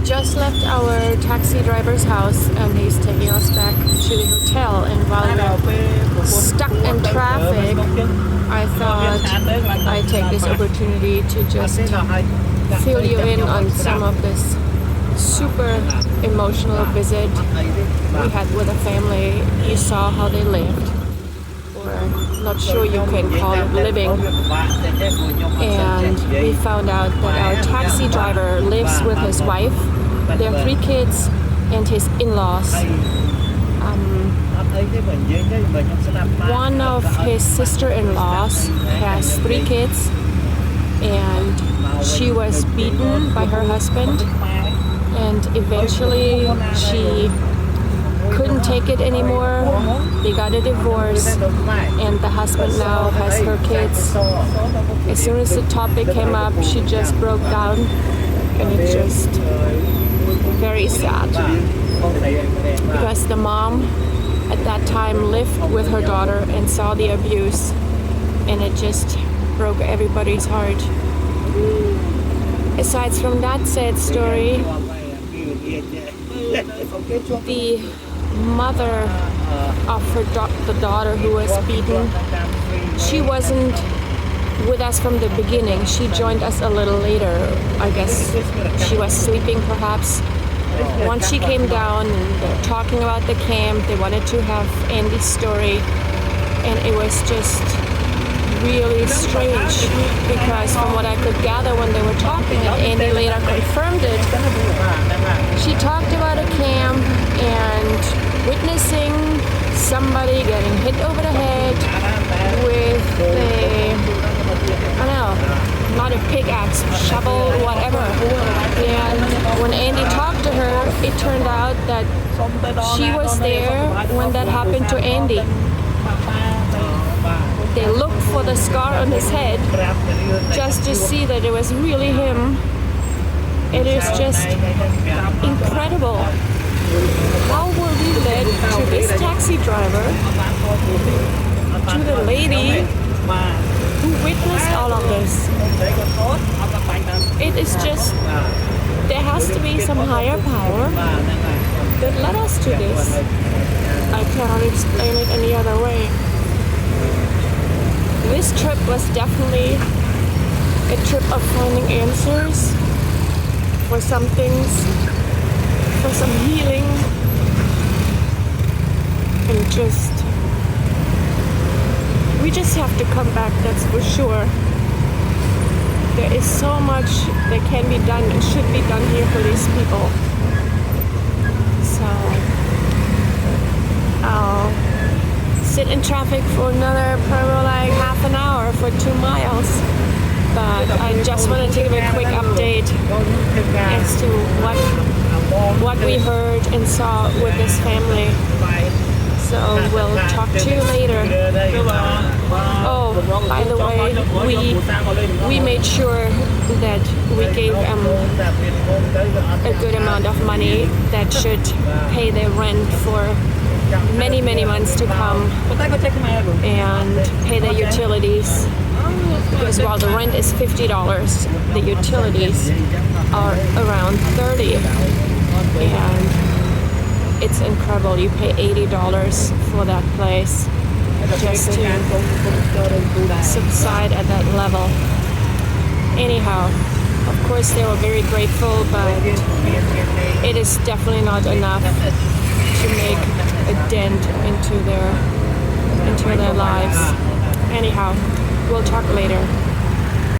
We just left our taxi driver's house and he's taking us back to the hotel, and while we're stuck in traffic, I thought I'd take this opportunity to just fill you in on some of this super emotional visit we had with a family. You saw how they lived, or not sure you can call it living, and we found out that our taxi driver lives with his wife, their 3 kids, and his in-laws. One of his sister-in-laws has 3 kids, and she was beaten by her husband, and eventually she couldn't take it anymore. They got a divorce, and the husband now has her kids. As soon as the topic came up, she just broke down, and it's just very sad because the mom at that time lived with her daughter and saw the abuse, and it just broke everybody's heart. Aside from that sad story, the mother of the daughter who was beaten, she wasn't with us from the beginning. She joined us a little later. I guess she was sleeping perhaps. Once she came down and they're talking about the camp, they wanted to have Andy's story, and it was just really strange because from what I could gather when they were talking, and Andy later confirmed it, she talked about a camp and witnessing somebody getting hit over the head with a, I don't know, not a pickaxe, shovel, whatever. And when Andy talked to her, it turned out that she was there when that happened to Andy. They looked for the scar on his head just to see that it was really him. It is just incredible. How were we led to this taxi driver, to the lady who witnessed all of this? It is just, there has to be some higher power that led us to this. I cannot explain it any other way. This trip was definitely a trip of finding answers for some things, for some healing, and we just have to come back, that's for sure. There is so much that can be done and should be done here for these people. So I'll sit in traffic for another probably like half an hour for 2 miles. But I just wanted to give a quick update as to what we heard and saw with this family. So we'll talk to you later. Oh, by the way, we made sure that we gave them a good amount of money that should pay their rent for many, many months to come, and pay their utilities. Because while the rent is $50, the utilities are around $30, and it's incredible. You pay $80 for that place just to subside at that level. Anyhow, of course they were very grateful, but it is definitely not enough to make a dent into their lives. Anyhow, we'll talk later.